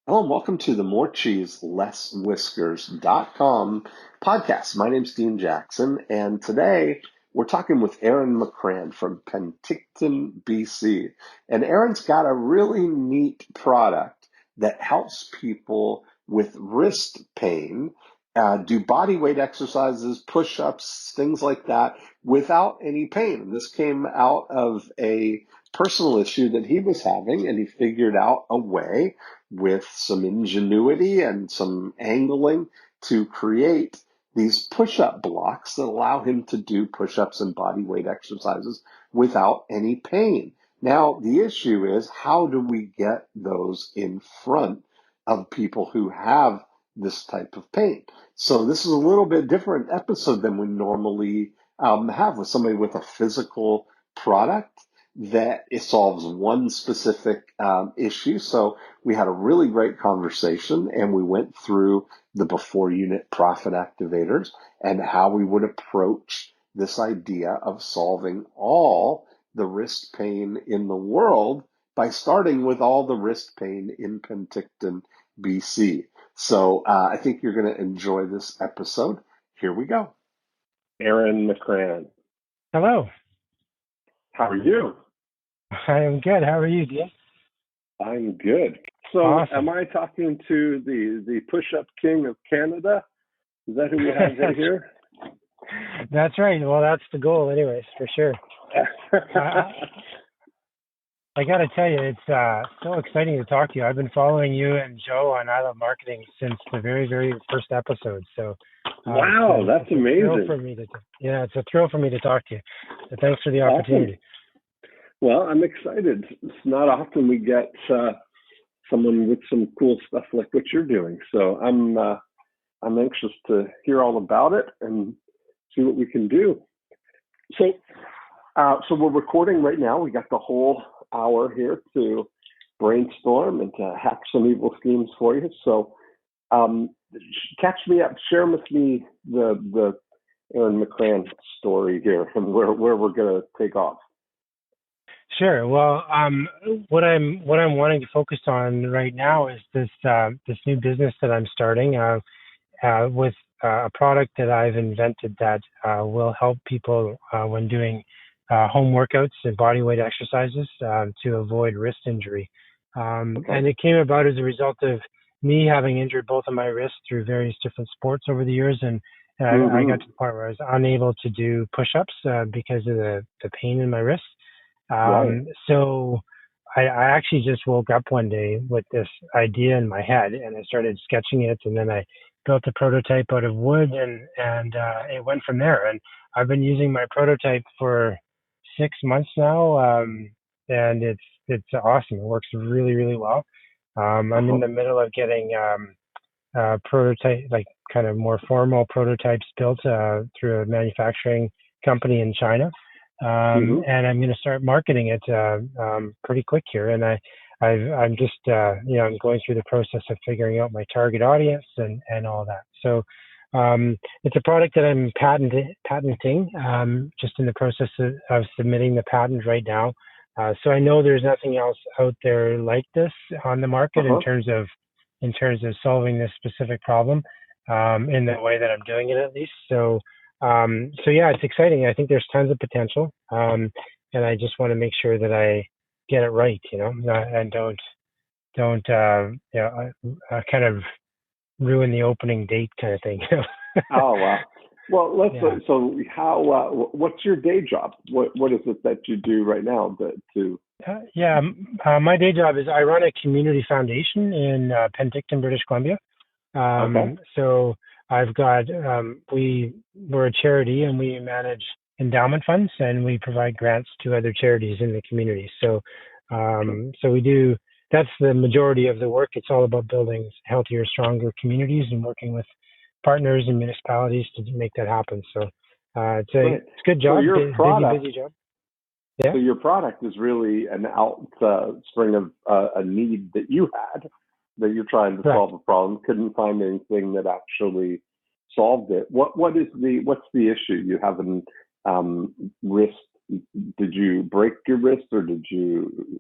Hello and welcome to the More Cheese Less Whiskers.com podcast. My name's Dean Jackson, and today we're talking with Aaron McRann from Penticton, BC. And Aaron's got a really neat product that helps people with wrist pain do body weight exercises, push-ups, things like that without any pain. And this came out of a personal issue that he was having, and he figured out a way with some ingenuity and some angling to create these push-up blocks that allow him to do push-ups and body weight exercises without any pain. Now, the issue is, how do we get those in front of people who have this type of pain? So this is a little bit different episode than we normally have with somebody with a physical product that it solves one specific issue. So we had a really great conversation, and we went through the before unit profit activators and how we would approach this idea of solving all the wrist pain in the world by starting with all the wrist pain in Penticton, BC. So I think you're going to enjoy this episode. Here we go. Aaron McRann. Hello. How are you? I am good. How are you, Dean? I'm good. So Awesome. Am I talking to the push-up king of Canada? Is that who we have right here? That's right. Well, that's the goal anyways, for sure. I got to tell you, it's so exciting to talk to you. I've been following you and Joe on I Love Marketing since the very, very first episode. So wow, that's amazing. It's a thrill for me to talk to you. So thanks for the opportunity. Awesome. Well, I'm excited. It's not often we get someone with some cool stuff like what you're doing. So I'm anxious to hear all about it and see what we can do. So we're recording right now. We got the whole hour here to brainstorm and to hack some evil schemes for you. So catch me up. Share with me the Aaron McRann story here and where we're going to take off. Sure. Well, what I'm wanting to focus on right now is this new business that I'm starting with a product that I've invented that will help people when doing home workouts and body weight exercises to avoid wrist injury. And it came about as a result of me having injured both of my wrists through various different sports over the years, and I got to the point where I was unable to do push-ups because of the pain in my wrists. Right. So I actually just woke up one day with this idea in my head, and I started sketching it, and then I built a prototype out of wood, and it went from there. And I've been using my prototype for 6 months now, and it's awesome. It works really, really well. I'm in the middle of getting prototype, like kind of more formal prototypes built through a manufacturing company in China. And I'm going to start marketing it pretty quick here. And I'm just I'm going through the process of figuring out my target audience and all that. So it's a product that I'm patenting, just in the process of submitting the patent right now. So I know there's nothing else out there like this on the market in terms of solving this specific problem in the way that I'm doing it, at least. So yeah, it's exciting. I think there's tons of potential, and I just want to make sure that I get it right, and don't kind of ruin the opening date kind of thing. Oh wow. Well, so how? What's your day job? What is it that you do right now my day job is I run a community foundation in Penticton, British Columbia. So I've got we're a charity, and we manage endowment funds, and we provide grants to other charities in the community. So so we do. That's the majority of the work. It's all about building healthier, stronger communities and working with partners and municipalities to make that happen. So it's a good job, busy job. Yeah. So your product is really an outspring of a need that you had, that you're trying to solve a problem. Couldn't find anything that actually solved it. What's the issue? You have an wrist Did you break your wrist, or did you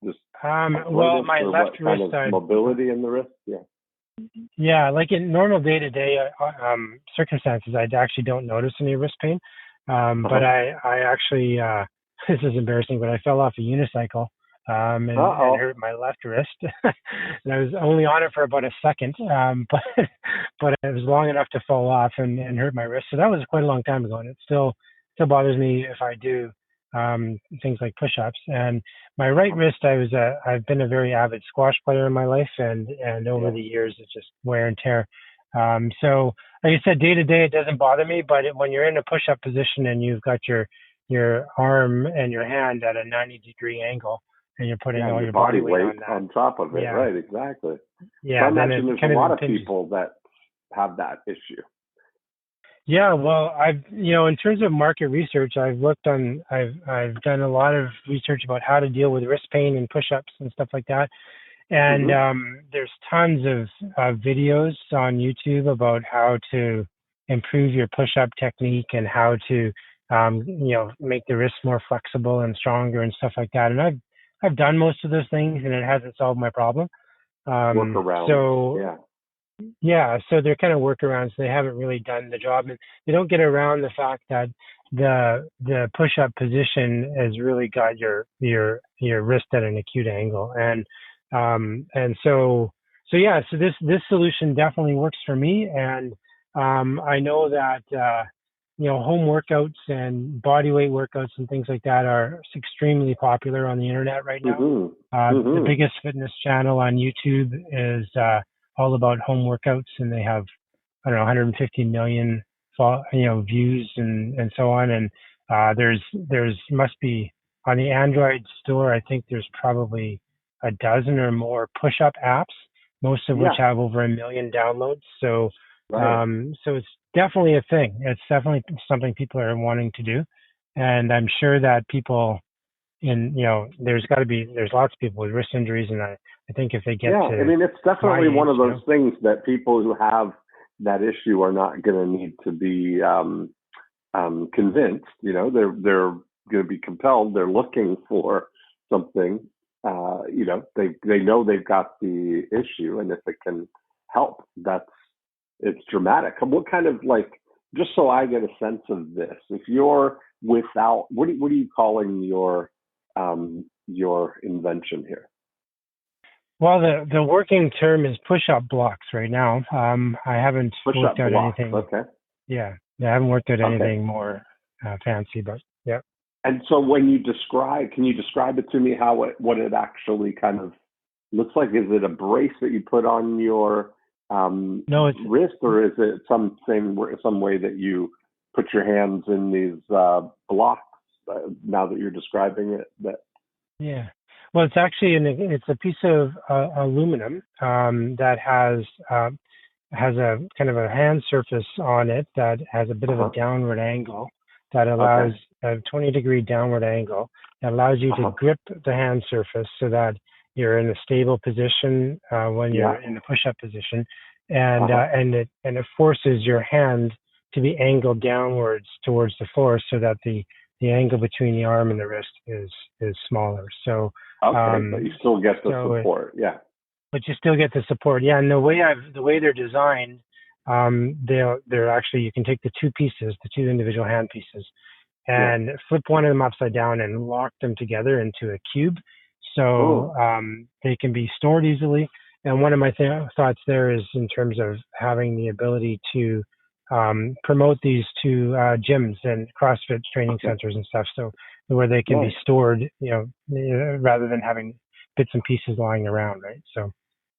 just Well, arthritis, my or left what kind wrist, of mobility in the wrist? Yeah. yeah, like in normal day-to-day circumstances, I actually don't notice any wrist pain. But Uh-huh. I actually, this is embarrassing, but I fell off a unicycle and Uh-oh. hurt my left wrist. And I was only on it for about a second, but it was long enough to fall off and hurt my wrist. So that was quite a long time ago, and it still bothers me if I do things like push-ups. And my right wrist, I've been a very avid squash player in my life, and over Yeah. the years, it's just wear and tear. So like I said, day to day, it doesn't bother me, but when you're in a push-up position and you've got your arm and your hand at a 90-degree angle, and you're Yeah, putting and all your your body body weight weight on that, on top of it. yeah, Right, exactly. So I yeah, then it imagine there's a kind of lot of impinges. people that have that issue. Yeah, well, in terms of market research, I've done a lot of research about how to deal with wrist pain and push-ups and stuff like that. And Mm-hmm. there's tons of videos on YouTube about how to improve your push-up technique and how to, make the wrist more flexible and stronger and stuff like that. And I've done most of those things, and it hasn't solved my problem. Workarounds. So Yeah. yeah, so they're kind of workarounds. They haven't really done the job, and they don't get around the fact that the push-up position has really got your wrist at an acute angle, and so yeah, so this solution definitely works for me, and I know that home workouts and body weight workouts and things like that are extremely popular on the internet right now. Mm-hmm. The Mm-hmm. biggest fitness channel on YouTube is all about home workouts, and they have I don't know 150 million views and so on. And there's must be on the Android store. I think there's probably a dozen or more push-up apps, most of which Yeah. have over 1 million downloads. Right. So it's definitely a thing. It's definitely something people are wanting to do, and I'm sure that people there's lots of people with wrist injuries, and I think if they get Yeah. I to mean, it's my definitely one age, of those things that people who have that issue are not going to need to be convinced. They're going to be compelled. They're looking for something. They know they've got the issue, and if it can help, it's dramatic. What kind of, like, just so I get a sense of this, if you're without, what are you calling your invention here? well, the working term is push-up blocks right now. I haven't Push worked up out blocks. anything. Okay. Yeah, I haven't worked out Okay. anything more fancy, but yeah. And so can you describe it to me, what it actually kind of looks like? Is it a brace that you put on your No, it's wrist, or is it some way that you put your hands in these blocks? Now that you're describing it, that yeah. Well, it's actually it's a piece of aluminum that has a kind of a hand surface on it that has a bit uh of a huh, downward angle that okay, allows a 20-degree downward angle that allows you uh to huh, grip the hand surface so that you're in a stable position when yeah, you're in the push-up position, uh and huh, it forces your hand to be angled downwards towards the floor so that the angle between the arm and the wrist is smaller. okay, but Um, you still get the so support, yeah, but you still get the support. Yeah, and the way they're designed, they're actually you can take the two pieces, the two individual hand pieces, yeah, and flip one of them upside down and lock them together into a cube, so oh, they can be stored easily. And one of my thoughts there is in terms of having the ability to promote these to gyms and CrossFit training okay, centers and stuff, so where they can be nice. stored, rather than having bits and pieces lying around, right? So.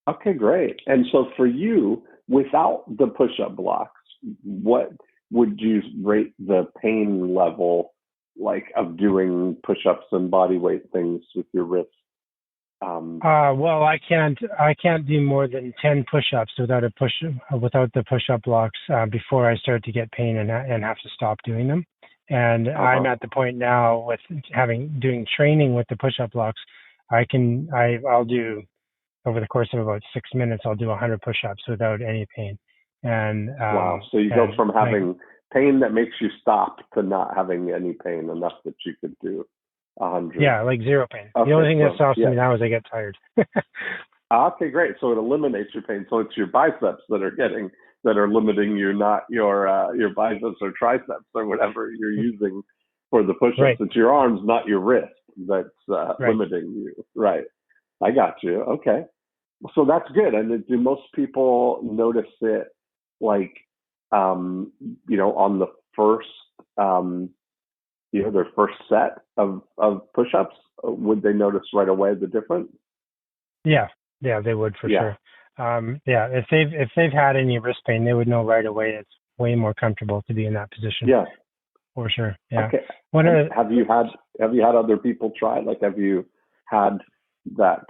Okay, great. And so for you, without the push-up blocks, what would you rate the pain level, like, of doing push-ups and body weight things with your wrists? Um, Well, I can't do more than 10 push-ups without the push-up blocks before I start to get pain and have to stop doing them. And I'm uh-huh. at the point now with doing training with the push-up blocks. I'll do over the course of about 6 minutes. I'll do 100 push-ups without any pain. And Wow. So you go and from like having pain that makes you stop to not having any pain enough that you could do 100. Yeah, like zero pain. Okay, The only thing that stops yeah. me now is I get tired. Okay, great. So it eliminates your pain. So it's your biceps that are limiting you, not your biceps or triceps or whatever you're using for the push-ups. Right. It's your arms, not your wrist, that's Right. limiting you. Right. I got you. Okay. So that's good. And do most people notice it, like, on the first, their first set of push-ups? Would they notice right away the difference? Yeah, yeah, they would for Yeah. sure. Yeah, if they've had any wrist pain, they would know right away. It's way more comfortable to be in that position. Yeah. For sure. Yeah. Okay. And have you had other people try? Like, have you had that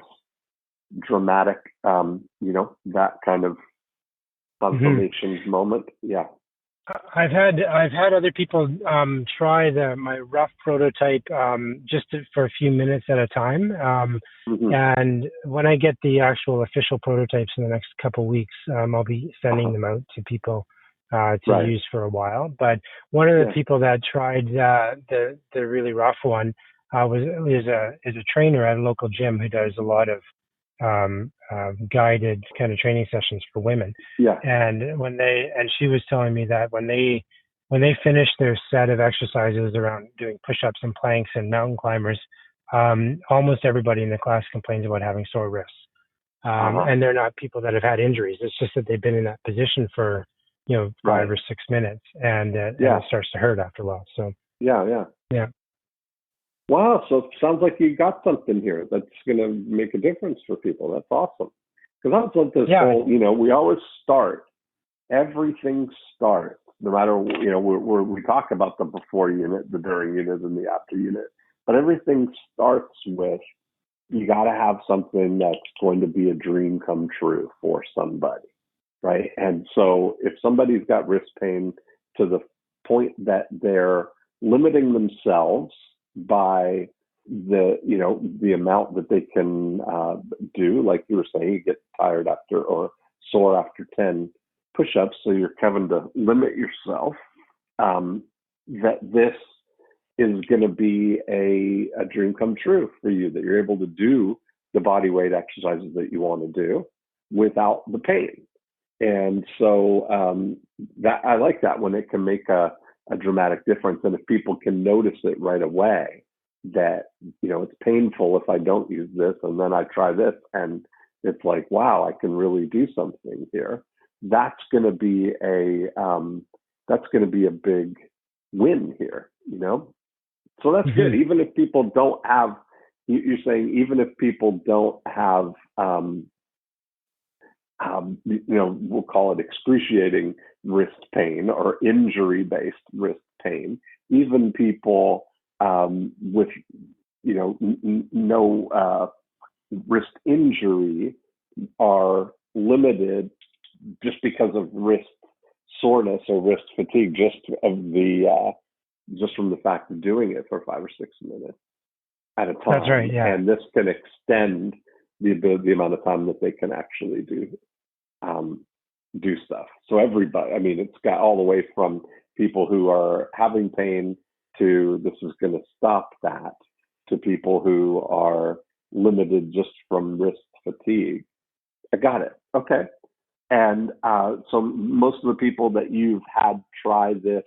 dramatic, that kind of confirmation moment? Yeah. I've had other people try my rough prototype for a few minutes at a time. Mm-hmm. And when I get the actual official prototypes in the next couple of weeks, I'll be sending them out to people to use for a while. But one of the people that tried the really rough one is a trainer at a local gym who does a lot of guided kind of training sessions for women. Yeah. And she was telling me that when they finish their set of exercises around doing push-ups and planks and mountain climbers, almost everybody in the class complains about having sore wrists. And they're not people that have had injuries. It's just that they've been in that position for, 5 or 6 minutes, and it starts to hurt after a while. So yeah. Wow. So it sounds like you got something here that's going to make a difference for people. That's awesome. Because that's what this whole, we always everything starts, no matter, we talk about the before unit, the during unit, and the after unit, but everything starts with, you got to have something that's going to be a dream come true for somebody, right? And so if somebody's got wrist pain to the point that they're limiting themselves by the amount that they can do, like you were saying, you get tired after or sore after 10 push-ups, so you're having to limit yourself, that this is going to be a dream come true for you, that you're able to do the body weight exercises that you want to do without the pain. And so that I like that when it can make a dramatic difference. And if people can notice it right away, that, it's painful if I don't use this, and then I try this, and it's like, wow, I can really do something here. That's going to be a big win here, So that's good. Even if people don't have, you're saying, even if people don't have, we'll call it excruciating wrist pain or injury-based wrist pain, even people with, no wrist injury are limited just because of wrist soreness or wrist fatigue, just from the fact of doing it for 5 or 6 minutes at a time. That's right. Yeah. And this can extend the amount of time that they can actually do stuff. So everybody, it's got all the way from people who are having pain to this is going to stop that, to people who are limited just from wrist fatigue. I got it. Okay. And so most of the people that you've had try this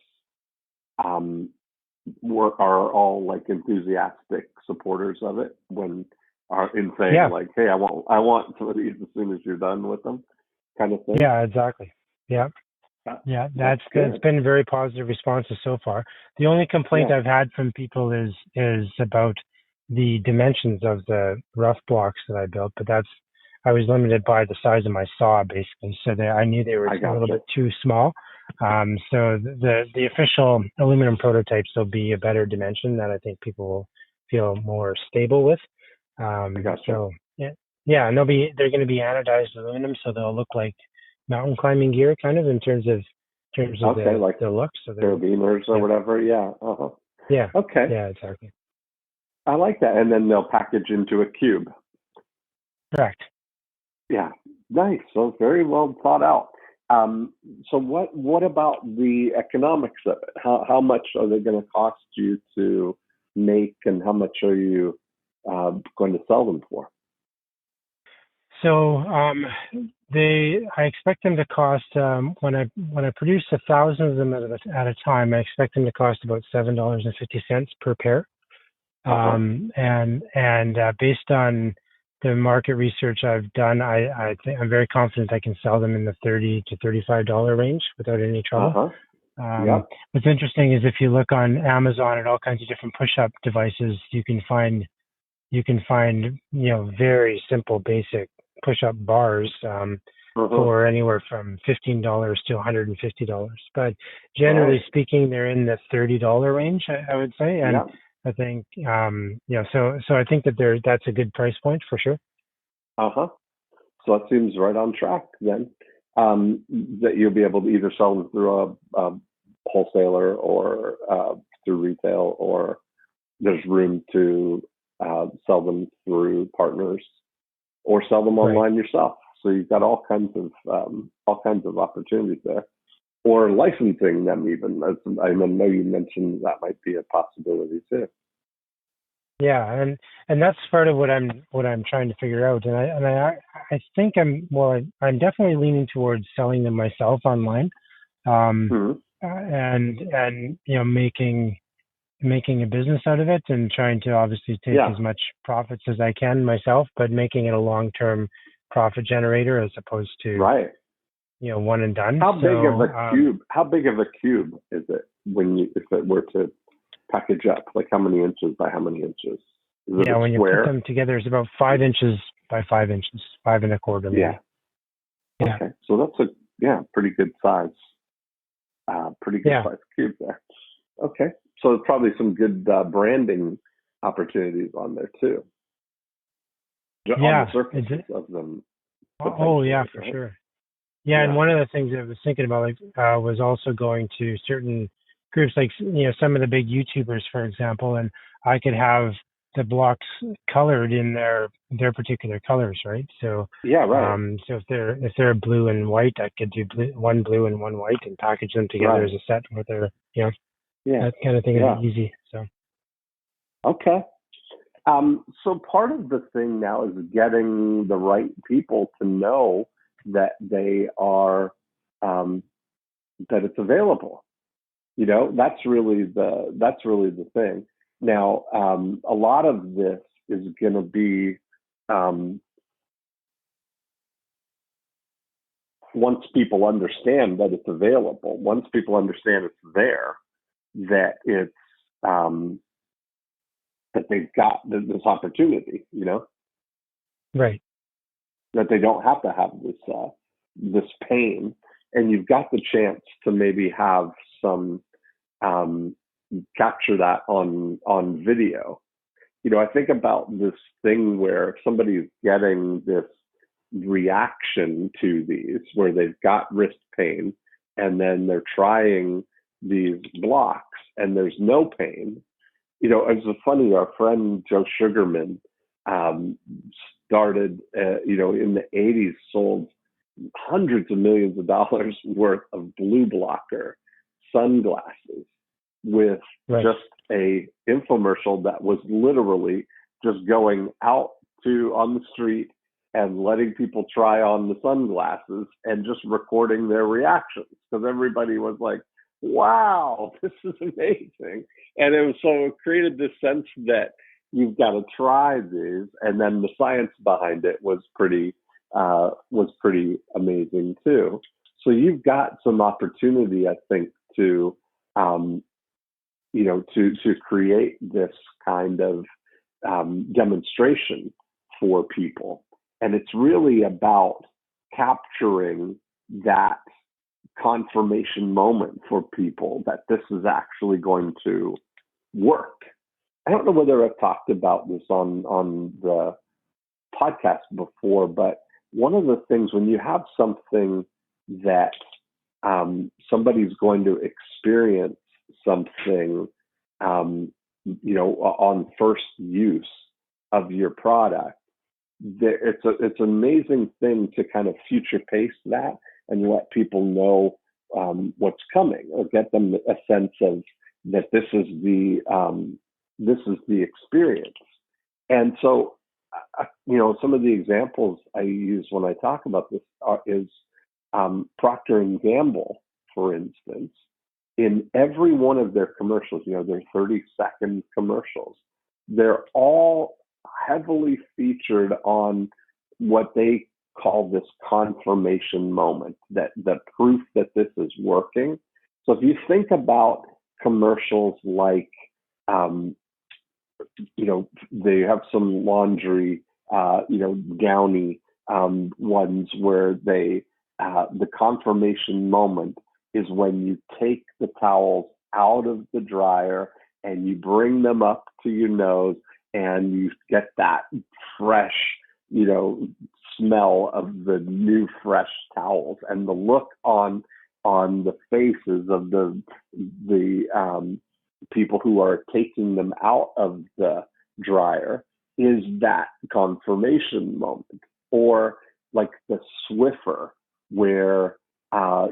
are all like enthusiastic supporters of it, when are in saying like, hey, I want some of these as soon as you're done with them, kind of thing. Yeah, exactly. Yeah. Yeah, that's been very positive responses so far. The only complaint I've had from people is about the dimensions of the rough blocks that I built, but I was limited by the size of my saw, basically. So I knew they were a little bit too small. So the official aluminum prototypes will be a better dimension that I think people will feel more stable with. So and they're going to be anodized aluminum, so they'll look like mountain climbing gear, kind of in terms of the look. So they're beamers or whatever. Yeah. Yeah. Okay. Yeah, exactly. I like that. And then they'll package into a cube. Correct. Yeah. Nice. So very well thought out. So what about the economics of it? How much are they going to cost you to make, and how much are you going to sell them for? So I expect them to cost when I produce 1,000 of them at a time. I expect them to cost about $7.50 per pair. And based on the market research I've done, I think I'm very confident I can sell them in the $30 to $35 range without any trouble. Yep. What's interesting is if you look on Amazon at all kinds of different push-up devices, you can find very simple, basic push-up bars for anywhere from $15 to $150. But generally speaking, they're in the $30 range, I would say. And I think, so I think that that's a good price point for sure. So that seems right on track then. That you'll be able to either sell them through a wholesaler or through retail, or there's room to sell them through partners or sell them online yourself. So you've got all kinds of opportunities there, or licensing them even. I know you mentioned that might be a possibility too. Yeah, and that's part of what I'm trying to figure out. And I think I'm definitely leaning towards selling them myself online, and making a business out of it, and trying to obviously take as much profits as I can myself, but making it a long-term profit generator as opposed to one and done. How big of a cube is it if it were to package up? Like how many inches by how many inches? When you put them together, it's about 5 inches by 5 inches, 5.25. Maybe. Yeah. Okay, so that's a pretty good size. Size cube there. Okay, so there's probably some good branding opportunities on there too. On the surfaces of them. For sure. Yeah, and one of the things I was thinking about was also going to certain groups, like some of the big YouTubers, for example, and I could have the blocks colored in their particular colors, right? So so if they're blue and white, I could do one blue and one white and package them together as a set with their that kind of thing is easy. So so part of the thing now is getting the right people to know that they are that it's available. That's really the thing. Now, a lot of this is going to be once people understand that it's available, once people understand it's there, that it's that they've got this opportunity, right? That they don't have to have this pain, and you've got the chance to maybe have some capture that on video. I think about this thing where if somebody's getting this reaction to these, where they've got wrist pain, and then they're trying these blocks and there's no pain. It's funny, our friend Joe Sugarman started, in the 80s, sold hundreds of millions of dollars worth of blue blocker sunglasses with just a infomercial that was literally just going out on the street and letting people try on the sunglasses and just recording their reactions, because everybody was like, wow, this is amazing. And it created this sense that you've got to try these. And then the science behind it was pretty amazing too. So you've got some opportunity, I think, to to create this kind of demonstration for people. And it's really about capturing that confirmation moment for people that this is actually going to work. I don't know whether I've talked about this on the podcast before, but one of the things when you have something that somebody's going to experience something, on first use of your product, it's an amazing thing to kind of future pace that and let people know what's coming, or get them a sense of that this is the experience. And so, some of the examples I use when I talk about this is Procter and Gamble, for instance. In every one of their commercials, their 30-second commercials, they're all heavily featured on what they call this confirmation moment, that the proof that this is working. So if you think about commercials like, they have some laundry, Downy ones where the confirmation moment is when you take the towels out of the dryer and you bring them up to your nose and you get that fresh, smell of the new fresh towels, and the look on the faces of the people who are taking them out of the dryer is that confirmation moment. Or like the Swiffer, where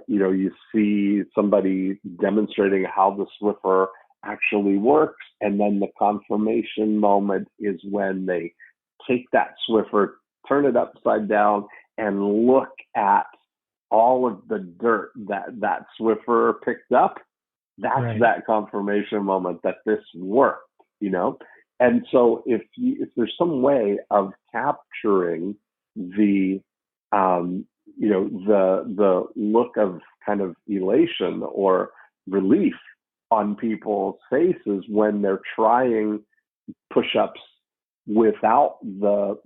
you see somebody demonstrating how the Swiffer actually works, and then the confirmation moment is when they take that Swiffer, turn it upside down, and look at all of the dirt that Swiffer picked up. That's right. That confirmation moment that this worked, And so if there's some way of capturing the the look of kind of elation or relief on people's faces when they're trying push-ups without the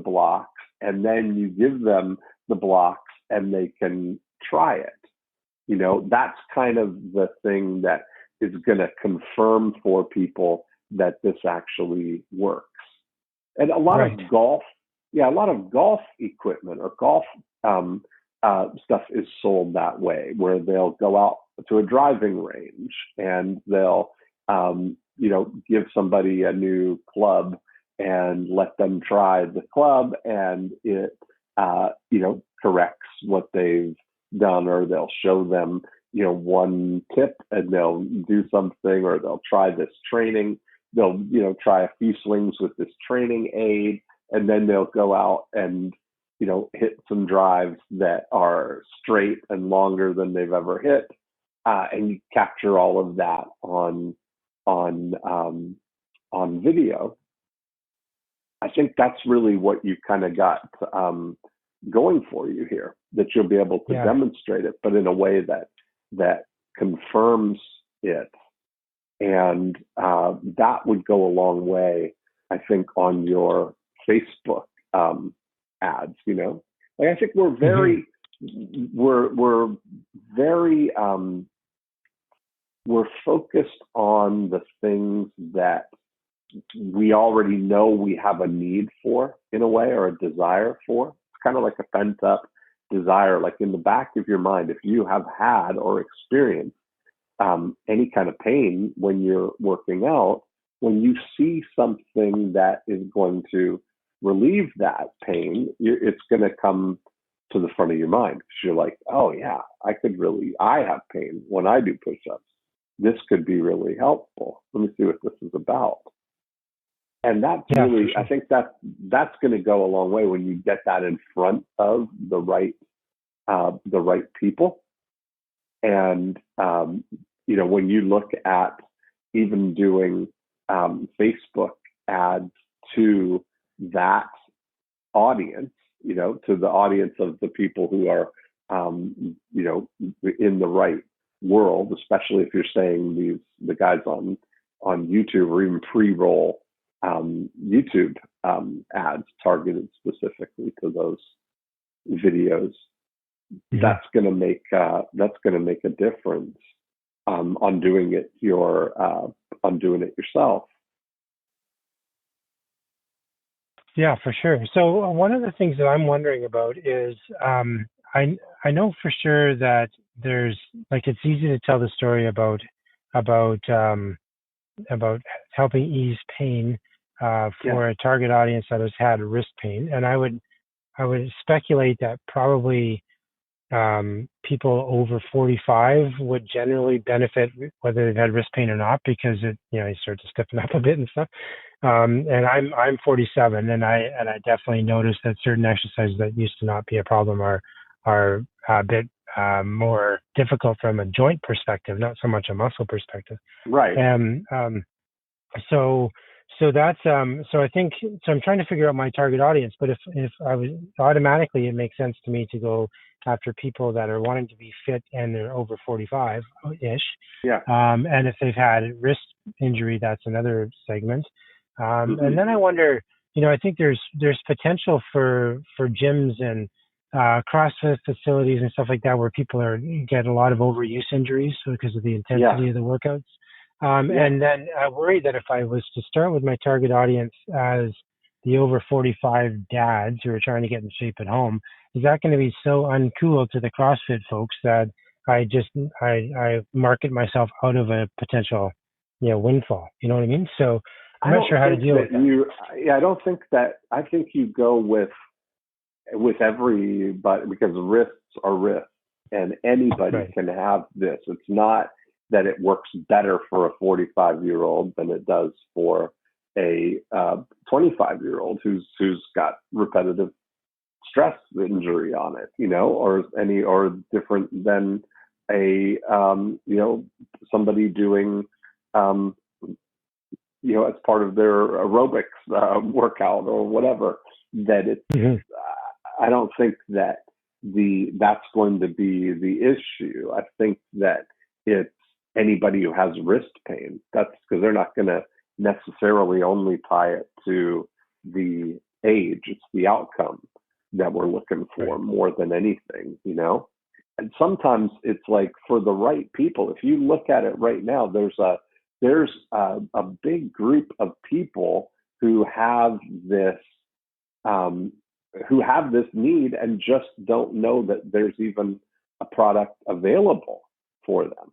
blocks, and then you give them the blocks and they can try it. That's kind of the thing that is going to confirm for people that this actually works. And a lot of golf equipment or golf stuff is sold that way, where they'll go out to a driving range and they'll, give somebody a new club and let them try the club, and it, corrects what they've done, or they'll show them, one tip and they'll do something, or they'll try this training. They'll, try a few swings with this training aid, and then they'll go out and, hit some drives that are straight and longer than they've ever hit. And you capture all of that on video. I think that's really what you kind of got going for you here, that you'll be able to demonstrate it, but in a way that confirms it. And that would go a long way, I think, on your Facebook ads. I think we're very we're focused on the things that we already know we have a need for, in a way, or a desire for. It's kind of like a pent up desire, like in the back of your mind. If you have had or experienced any kind of pain when you're working out, when you see something that is going to relieve that pain, it's going to come to the front of your mind, because you're like, oh yeah, I have pain when I do push-ups. This could be really helpful. Let me see what this is about. And that's really, sure. I think that's going to go a long way when you get that in front of the right people. And when you look at even doing Facebook ads to that audience, to the audience of the people who are, in the right world, especially if you're saying the guys on YouTube, or even pre-roll YouTube ads targeted specifically to those videos, that's going to make a difference on doing it yourself. Yeah, for sure. So one of the things that I'm wondering about is I know for sure that there's, like, it's easy to tell the story about helping ease pain for a target audience that has had wrist pain, and I would speculate that probably people over 45 would generally benefit whether they've had wrist pain or not, because you start to stiffen up a bit and stuff. And I'm 47, and I definitely noticed that certain exercises that used to not be a problem are a bit more difficult from a joint perspective, not so much a muscle perspective. Right. And so that's so I think so. I'm trying to figure out my target audience, but if I was automatically, it makes sense to me to go after people that are wanting to be fit and they're over 45 ish. Yeah. And if they've had wrist injury, that's another segment. And then I wonder, I think there's potential for gyms and CrossFit facilities and stuff like that, where people get a lot of overuse injuries because of the intensity of the workouts. And then I worry that if I was to start with my target audience as the over 45 dads who are trying to get in shape at home, is that going to be so uncool to the CrossFit folks that I market myself out of a potential, windfall? You know what I mean? So I'm not sure how to deal with that. I don't think that. I think you go with everybody, because wrists are wrists, and anybody can have this. It's not that it works better for a 45-year-old than it does for a 25-year-old who's got repetitive stress injury on it, or different than a somebody doing as part of their aerobics workout or whatever. That it's I don't think that that's going to be the issue. I think that it's anybody who has wrist pain. That's because they're not going to necessarily only tie it to the age. It's the outcome that we're looking for more than anything, And sometimes it's like, for the right people, if you look at it right now, there's a big group of people who have this need and just don't know that there's even a product available for them.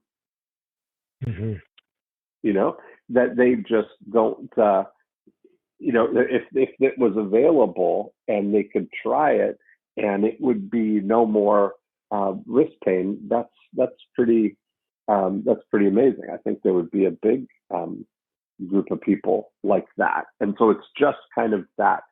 That they just don't, if it was available and they could try it and it would be no more wrist pain, that's pretty amazing. I think there would be a big group of people like that. And so it's just kind of that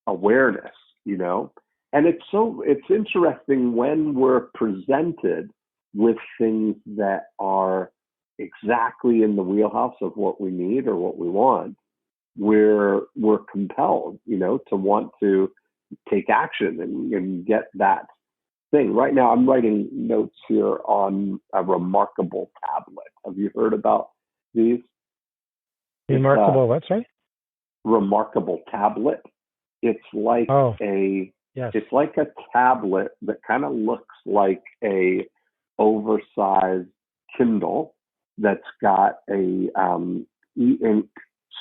awareness, and it's interesting when we're presented with things that are exactly in the wheelhouse of what we need or what we want, we're compelled, to want to take action and get that thing. Right now, I'm writing notes here on a Remarkable tablet. Have you heard about these? Remarkable what, sorry? Remarkable tablet. It's like it's like a tablet that kind of looks like a oversized Kindle that's got a e-ink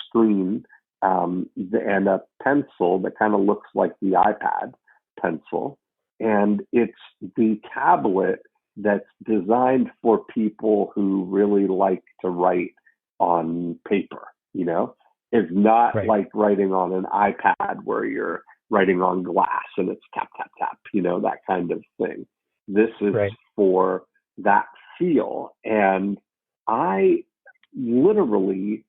screen and a pencil that kind of looks like the iPad pencil. And it's the tablet that's designed for people who really like to write on paper, It's not like writing on an iPad where you're writing on glass and it's tap, tap, tap, that kind of thing. This is for that feel. And I literally,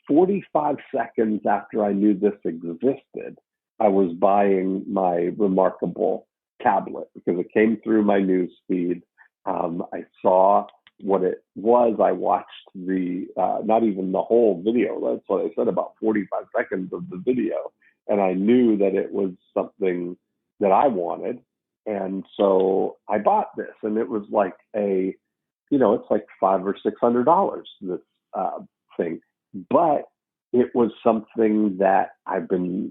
45 seconds after I knew this existed, I was buying my Remarkable tablet because it came through my news feed. I saw what it was. I watched not even the whole video. That's what I said, about 45 seconds of the video. And I knew that it was something that I wanted. And so I bought this, and it was like it's like $500 or $600, this thing. But it was something that I've been,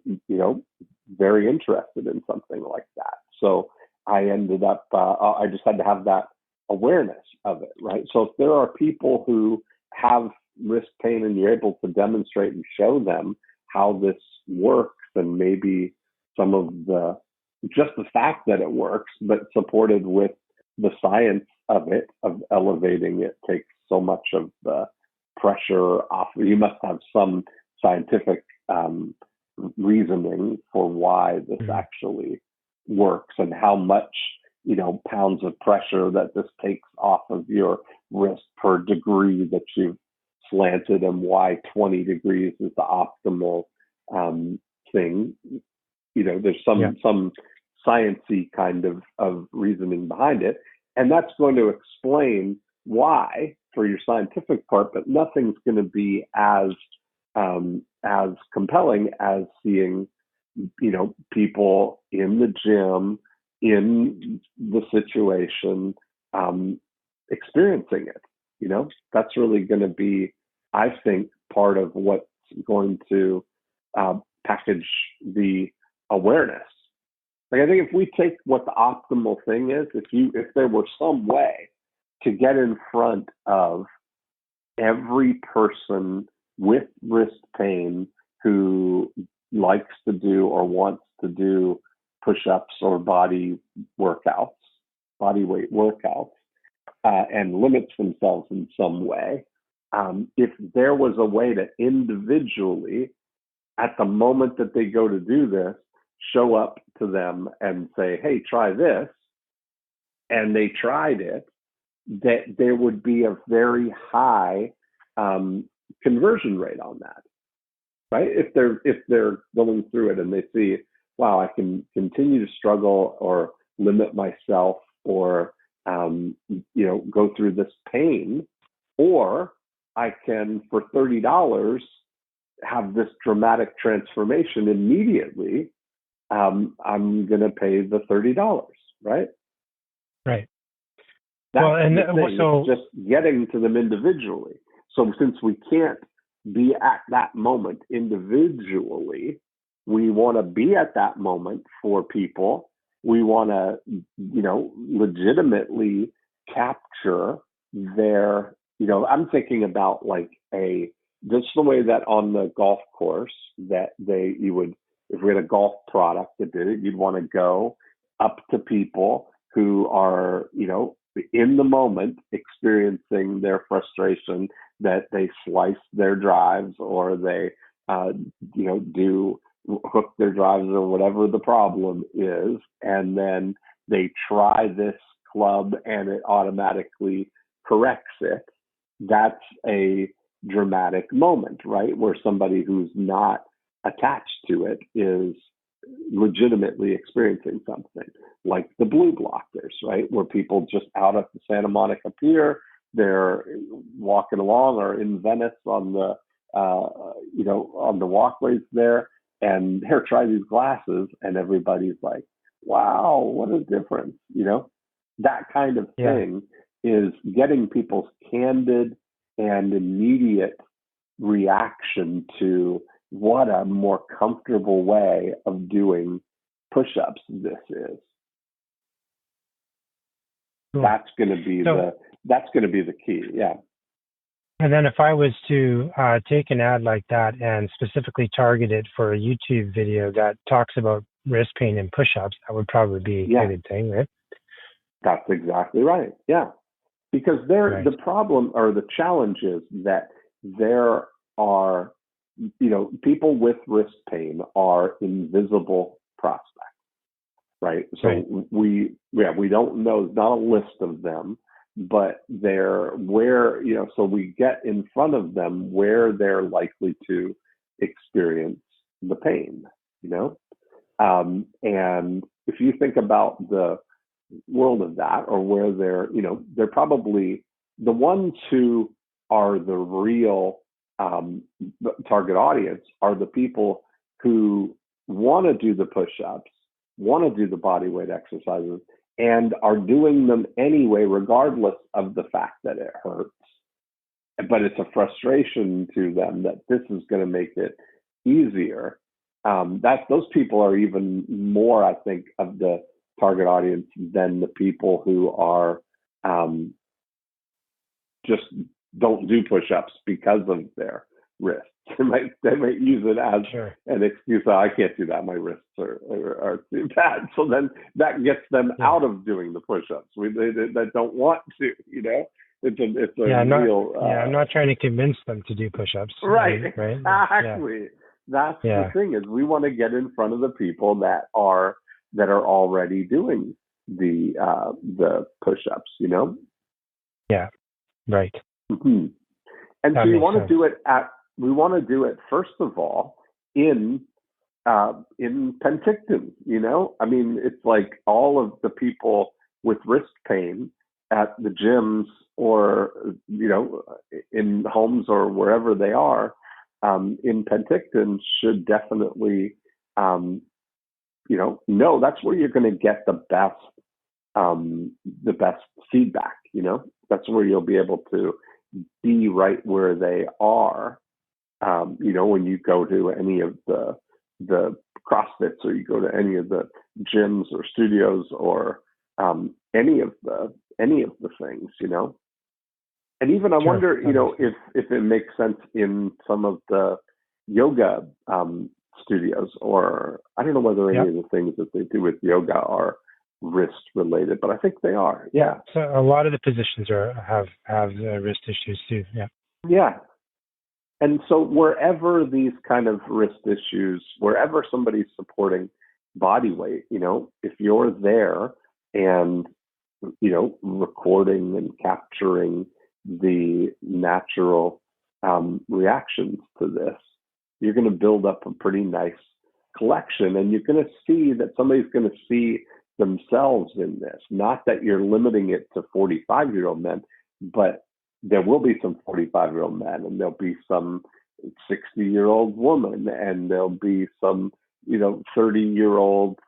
very interested in, something like that. So I ended up, I just had to have that awareness of it, right? So if there are people who have wrist pain and you're able to demonstrate and show them how this works, and maybe some of just the fact that it works, but supported with the science of it, of elevating it, takes so much of the pressure off. You must have some scientific reasoning for why this actually works, and how much pounds of pressure that this takes off of your wrist per degree that you've slanted, and why 20 degrees is the optimal thing. There's some sciencey kind of reasoning behind it, and that's going to explain why for your scientific part, but nothing's going to be as compelling as seeing people in the gym, in the situation, experiencing it. That's really going to be, I think, part of what's going to package the awareness. Like, I think if we take what the optimal thing is, if there were some way to get in front of every person with wrist pain who likes to do or wants to do push-ups or bodyweight workouts, and limits themselves in some way, if there was a way to individually, at the moment that they go to do this, show up to them and say, hey, try this, and they tried it, that there would be a very high conversion rate on that, right? If they're going through it and they see, wow, I can continue to struggle or limit myself or go through this pain, or I can, for $30, have this dramatic transformation immediately. I'm going to pay the $30, right? Right. That's so it's just getting to them individually. So since we can't be at that moment individually, we want to be at that moment for people. We want to, legitimately capture their, I'm thinking about like just the way that on the golf course that if we had a golf product that did it, you'd want to go up to people who are, in the moment experiencing their frustration, that they slice their drives or they, do hook their drives or whatever the problem is. And then they try this club and it automatically corrects it. That's a dramatic moment, right? Where somebody who's not attached to it is legitimately experiencing something, like the blue blockers, right? Where people just out at the Santa Monica Pier, they're walking along, or in Venice on the, on the walkways there, and here, try these glasses, and everybody's like, wow, what a difference, That kind of thing is getting people's candid and immediate reaction to what a more comfortable way of doing push-ups this is. Cool. That's going to be the key. Yeah. And then if I was to take an ad like that and specifically target it for a YouTube video that talks about wrist pain and push-ups, that would probably be a good thing, right? That's exactly right. Yeah. Because the problem or the challenge is that there are, people with wrist pain are invisible prospects, right? So we don't know, there's not a list of them, but they're where, so we get in front of them where they're likely to experience the pain, and if you think about the world of that, or where they're probably the ones who are the real target audience are the people who want to do the push-ups, want to do the body weight exercises, and are doing them anyway, regardless of the fact that it hurts. But it's a frustration to them that this is going to make it easier. Those people are even more, I think, of the target audience than the people who are just don't do push-ups because of their wrists. They might use it as an excuse. Oh, I can't do that. My wrists are too bad. So then that gets them out of doing the push-ups. They don't want to, It's a real. I'm not trying to convince them to do push-ups. Right. Exactly. Yeah. That's the thing, is we want to get in front of the people that are already doing the push-ups, Yeah. Right. hmm And That so makes sense. we want to do it first of all in Penticton. I mean, it's like all of the people with wrist pain at the gyms or in homes or wherever they are in Penticton should definitely um, know that's where you're going to get the best feedback. That's where you'll be able to be right where they are. When you go to any of the CrossFits or you go to any of the gyms or studios or any of the things. And even I Sure. wonder, if it makes sense in some of the yoga studios, or I don't know whether any Yep. of the things that they do with yoga are wrist related, but I think they are. Yeah. So a lot of the positions have wrist issues too. Yeah. Yeah. And so wherever these kind of wrist issues, wherever somebody's supporting body weight, if you're there and, recording and capturing the natural reactions to this, you're going to build up a pretty nice collection. And you're going to see that somebody's going to see themselves in this. Not that you're limiting it to 45-year-old men, but there will be some 45-year-old men, and there'll be some 60-year-old woman, and there'll be some 30-year-old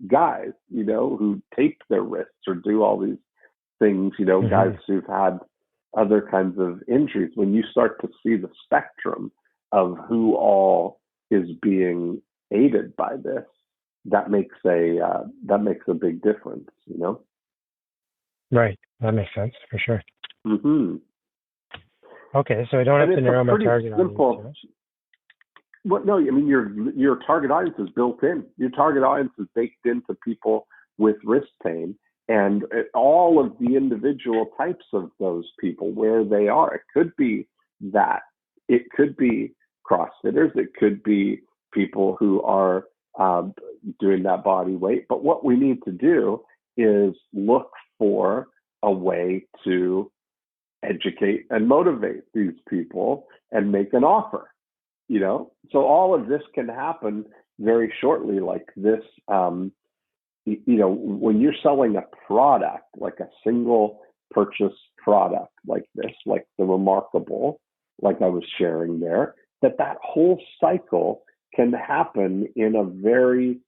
guys who tape their wrists or do all these things, guys who've had other kinds of injuries. When you start to see the spectrum of who all is being aided by this, that makes a big difference. Right. That makes sense for sure. Mm-hmm. Okay, so I don't have to narrow my target audience. Well, no, I mean your target audience is built in. Your target audience is baked into people with wrist pain, and all of the individual types of those people where they are. It could be that. It could be CrossFitters. It could be people who are doing that body weight. But what we need to do is look for a way to educate and motivate these people and make an offer. So all of this can happen very shortly, like this. When you're selling a product, like a single purchase product like this, like the Remarkable, like I was sharing there, that whole cycle can happen in a very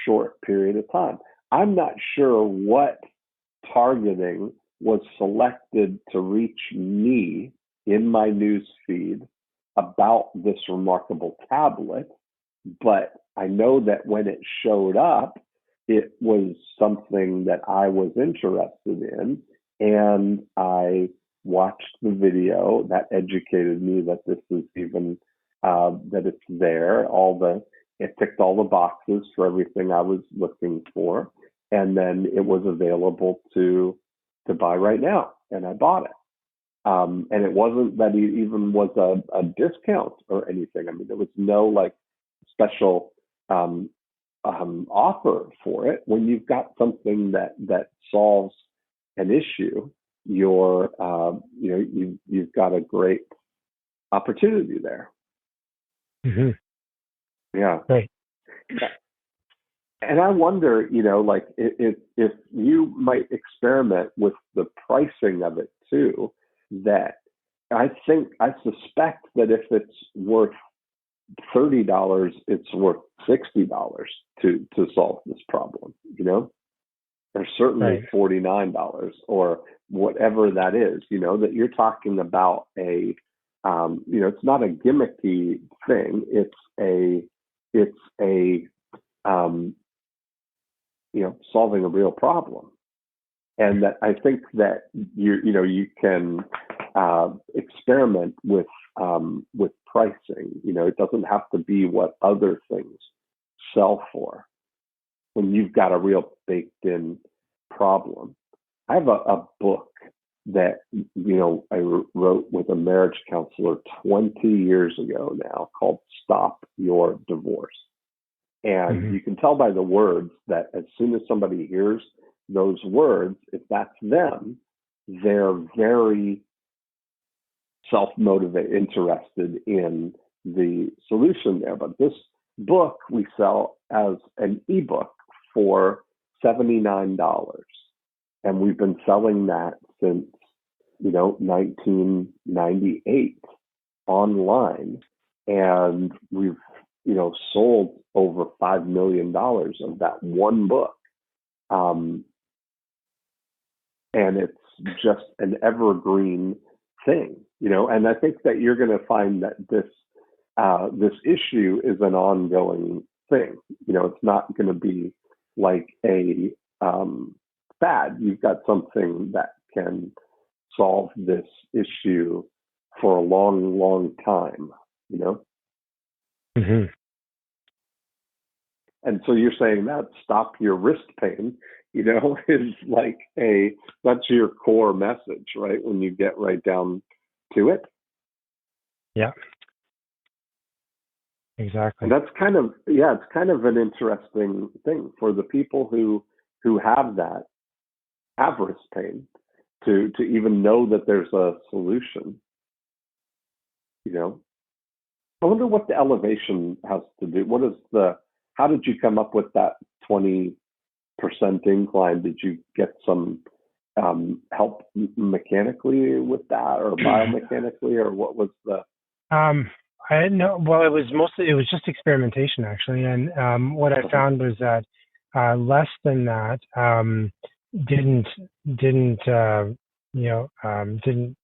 short period of time. I'm not sure what targeting was selected to reach me in my news feed about this Remarkable tablet, but I know that when it showed up, it was something that I was interested in, and I watched the video that educated me that this is even that it's there. It ticked all the boxes for everything I was looking for, and then it was available to buy right now, and I bought it. And it wasn't that it even was a discount or anything. I mean, there was no like special offer for it. When you've got something that solves an issue, you've got a great opportunity there. Mm-hmm. Yeah. Great. And I wonder, like if you might experiment with the pricing of it too. That I suspect that if it's worth $30, it's worth $60 to solve this problem. Or certainly $49 or whatever that is. That you're talking about it's not a gimmicky thing. It's a solving a real problem. And that I think that you can experiment with pricing. It doesn't have to be what other things sell for when you've got a real baked in problem. I have a book that I wrote with a marriage counselor 20 years ago now called "Stop Your Divorce." And you can tell by the words that as soon as somebody hears those words, if that's them, they're very self-motivated, interested in the solution there. But this book we sell as an ebook for $79. And we've been selling that since, 1998 online. And we've, sold over $5 million of that one book. And it's just an evergreen thing, and I think that you're going to find that this issue is an ongoing thing. It's not going to be like a fad. You've got something that can solve this issue for a long, long time, Mm-hmm. And so you're saying that stop your wrist pain, is like that's your core message, right? When you get right down to it. Yeah. Exactly. And that's it's kind of an interesting thing for the people who have wrist pain to even know that there's a solution. I wonder what the elevation has to do. How did you come up with that 20% incline? Did you get some help mechanically with that, or biomechanically, or what was the? I didn't know. Well, it was just experimentation actually, and what I found was that less than that didn't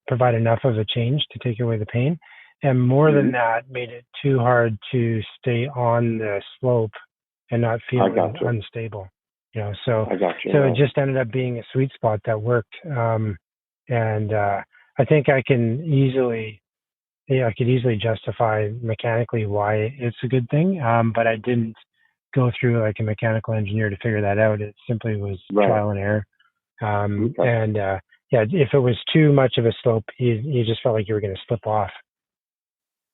provide enough of a change to take away the pain, and more than that made it too hard to stay on the slope and not feeling unstable. So it just ended up being a sweet spot that worked, and I think I could easily justify mechanically why it's a good thing, but I didn't go through like a mechanical engineer to figure that out. It simply was trial and error. And if it was too much of a slope, you just felt like you were going to slip off.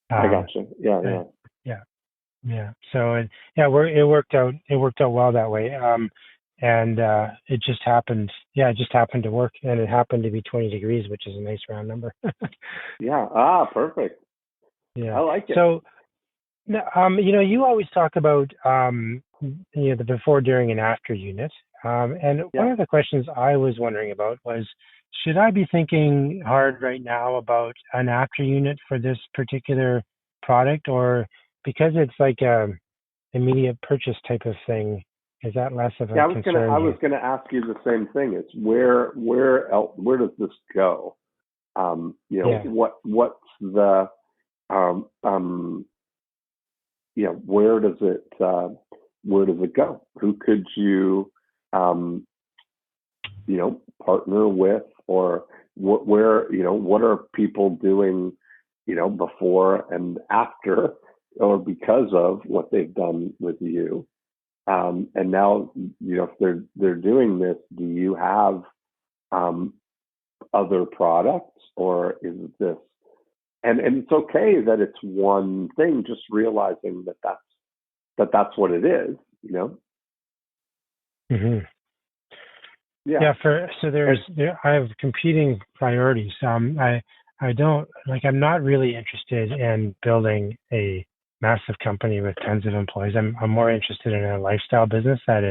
I gotcha. Yeah. So it worked out. It worked out well that way. And it just happened. Yeah, it just happened to work, and it happened to be 20 degrees, which is a nice round number. Yeah. Perfect. Yeah. I like it. So, you always talk about the before, during, and after unit. And one of the questions I was wondering about was, should I be thinking hard right now about an after unit for this particular product, or because it's like a immediate purchase type of thing, is that less of a concern? I was gonna ask you the same thing. It's where does this go? What's the where does it go? Who could you partner with, or what are people doing before and after, or because of what they've done with you, and now if they're doing this, do you have other products, or is this, and it's okay that it's one thing, just realizing that's what it is, Mm-hmm. Yeah. I have competing priorities. I don't I'm not really interested in building a massive company with tons of employees. I'm more interested in a lifestyle business that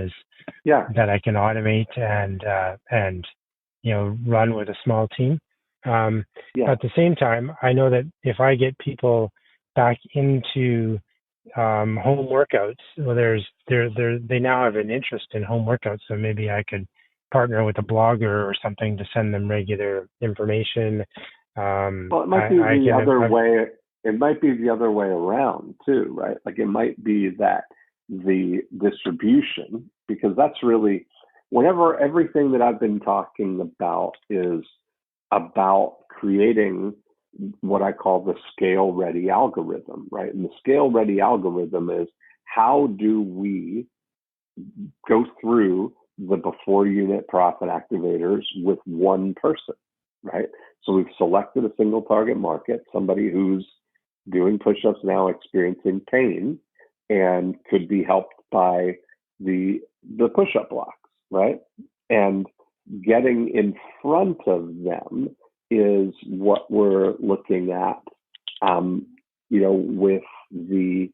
I can automate and run with a small team. At the same time, I know that if I get people back into home workouts, well, they now have an interest in home workouts, so maybe I could partner with a blogger or something to send them regular information. Well, it might be the other way. It might be the other way around too, right? Like it might be that the distribution, because that's really, whenever everything that I've been talking about is about creating what I call the scale ready algorithm, right? And the scale ready algorithm is, how do we go through the before unit profit activators with one person, right? So we've selected a single target market, somebody who's doing push-ups now, experiencing pain, and could be helped by the push-up blocks, right? And getting in front of them is what we're looking at, with the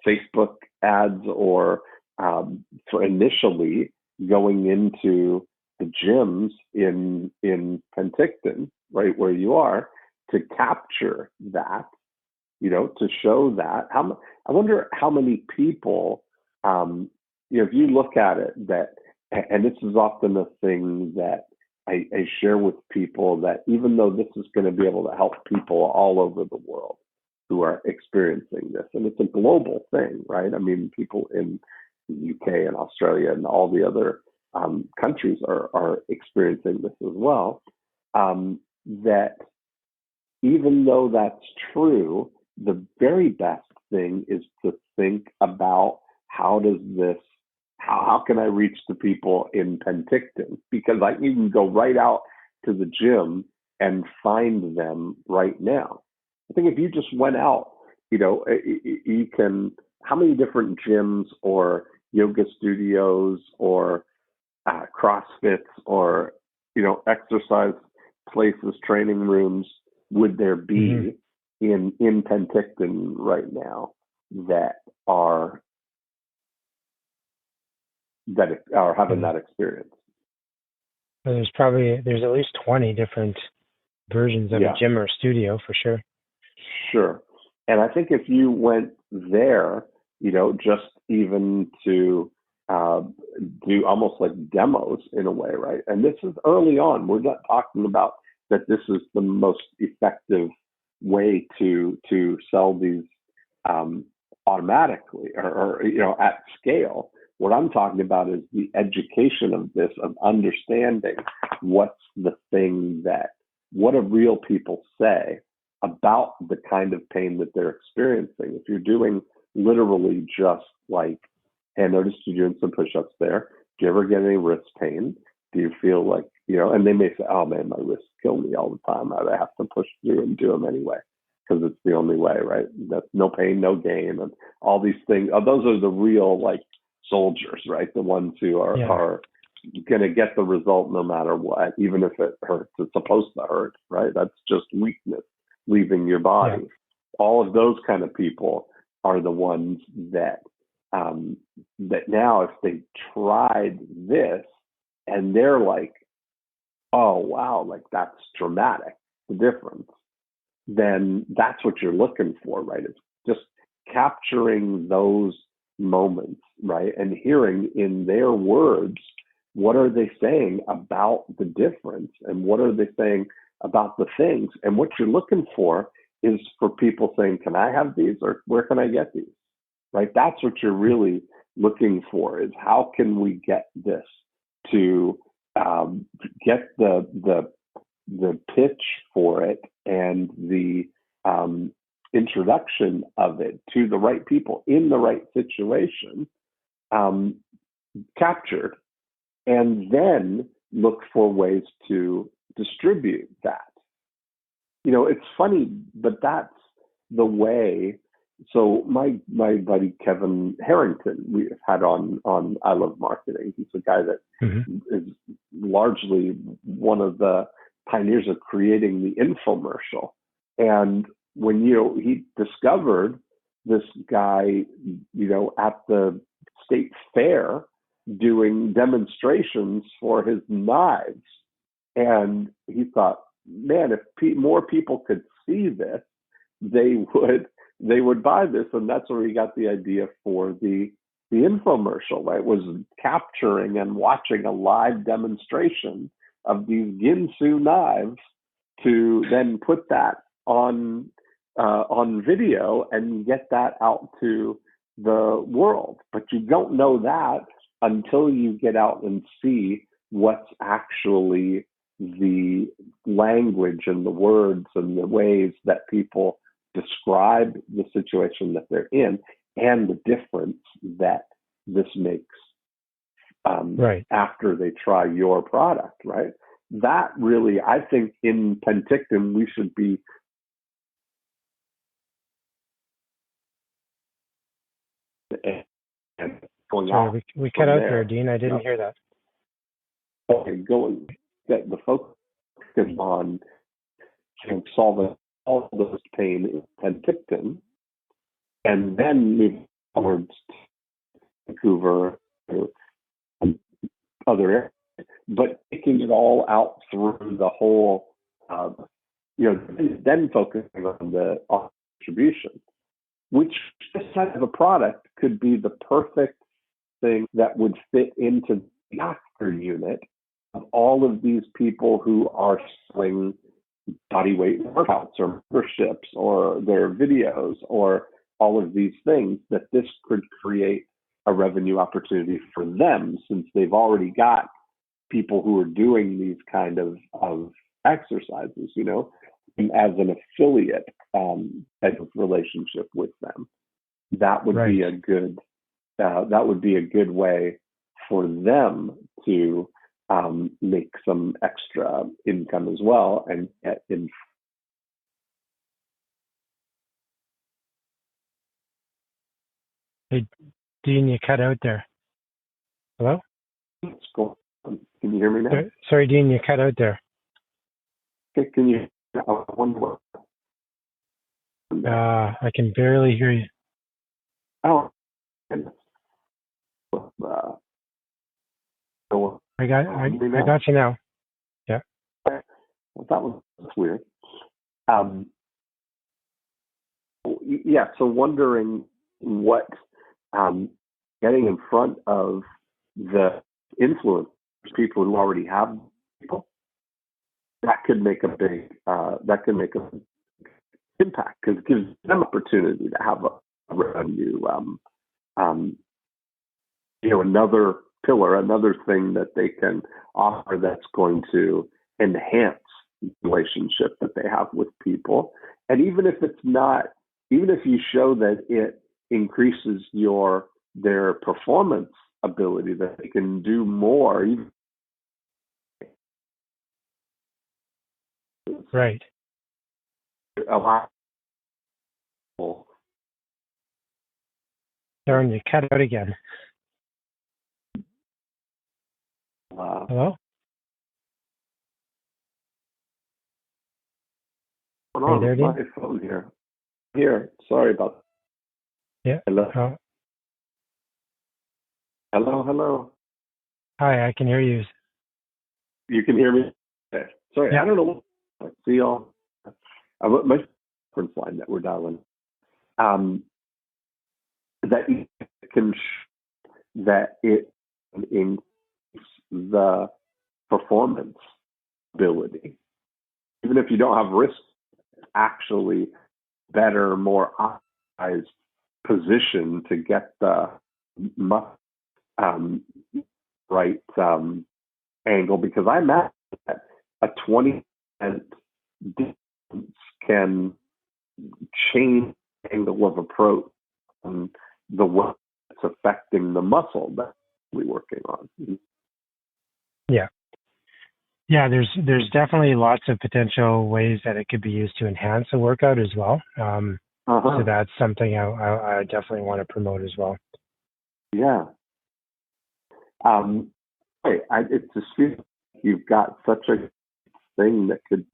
Facebook ads, or for initially going into the gyms in Penticton, right where you are, to capture that, to show that. I wonder how many people, if you look at it, that, and this is often a thing that I share with people, that even though this is going to be able to help people all over the world who are experiencing this, and it's a global thing, right? I mean, people in the UK and Australia and all the other countries are experiencing this as well. That even though that's true, the very best thing is to think about, how can I reach the people in Penticton? Because I can go right out to the gym and find them right now. I think if you just went out, you can, how many different gyms or yoga studios or CrossFits or, exercise places, training rooms would there be in Penticton right now that are having that experience? So there's at least 20 different versions of a gym or a studio for sure. Sure. And I think if you went there, just even to do almost like demos in a way, right? And this is early on. We're not talking about that this is the most effective way to sell these automatically or at scale. What I'm talking about is the education of this, of understanding what's the thing what do real people say about the kind of pain that they're experiencing. If you're doing literally just like, hey, I noticed you're doing some push-ups there. Do you ever get any wrist pain? Do you feel like, and they may say, oh man, my wrists kill me all the time. I have to push through and do them anyway, because it's the only way, right? That's no pain, no gain, and all these things. Those are the real like soldiers, right? The ones who are going to get the result no matter what, even if it hurts. It's supposed to hurt, right? That's just weakness leaving your body. Yeah. All of those kind of people are the ones that that now, if they tried this and they're like, oh wow, like that's dramatic, the difference, then that's what you're looking for, right? It's just capturing those moments, right? And hearing in their words, what are they saying about the difference, and what are they saying about the things? And what you're looking for is for people saying, can I have these, or where can I get these, right? That's what you're really looking for, is how can we get this to get the pitch for it and the introduction of it to the right people in the right situation captured, and then look for ways to distribute that. It's funny, but that's the way. So my buddy Kevin Harrington, we've had on I Love Marketing. He's a guy that is largely one of the pioneers of creating the infomercial. And when he discovered this guy, at the state fair doing demonstrations for his knives, and he thought, man, if more people could see this, they would buy this. And that's where he got the idea for the infomercial, right? Was capturing and watching a live demonstration of these Ginsu knives to then put that on video and get that out to the world. But you don't know that until you get out and see what's actually the language and the words and the ways that people describe the situation that they're in, and the difference that this makes after they try your product, right? That really, I think in Penticton, we should be going Sorry, we cut out there, Dean. I didn't hear that. going that the focus is on solving all those pain in Penticton, and then move towards Vancouver or other areas, but taking it all out through the whole, then focusing on the distribution, which this type of a product could be the perfect thing that would fit into the after unit of all of these people who are selling body weight workouts or memberships or their videos or all of these things, that this could create a revenue opportunity for them, since they've already got people who are doing these kind of exercises, and as an affiliate type of relationship with them. That would be a good way for them to make some extra income as well, and get in. Hey, Dean, you cut out there. Hello? Can you hear me now? Sorry, Dean, you cut out there. Okay, can you? I wonder what. I can barely hear you. Oh, goodness. I got you now. Yeah. Well, that was weird. Yeah. So wondering what getting in front of the influencers, people who already have people, that could make a big impact, because it gives them opportunity to have a revenue, another pillar, another thing that they can offer that's going to enhance the relationship that they have with people. And even if you show that it increases their performance ability, that they can do more. Right. A lot. Darren, you cut out again. Hello? Hold on, my phone here. Here, sorry about that. Yeah. Hello. Hello. Hi, I can hear you. You can hear me? Okay. Sorry, yeah. I don't know. I see y'all. My conference line that we're dialing. That it can increase the performance ability, even if you don't have risk. Actually, better, more optimized position to get the right angle, because I imagine that a 20% difference can change the angle of approach and the way it's affecting the muscle that we're working on. Yeah, there's definitely lots of potential ways that it could be used to enhance a workout as well. So that's something I definitely want to promote as well. Yeah. It just feels like you've got such a thing that could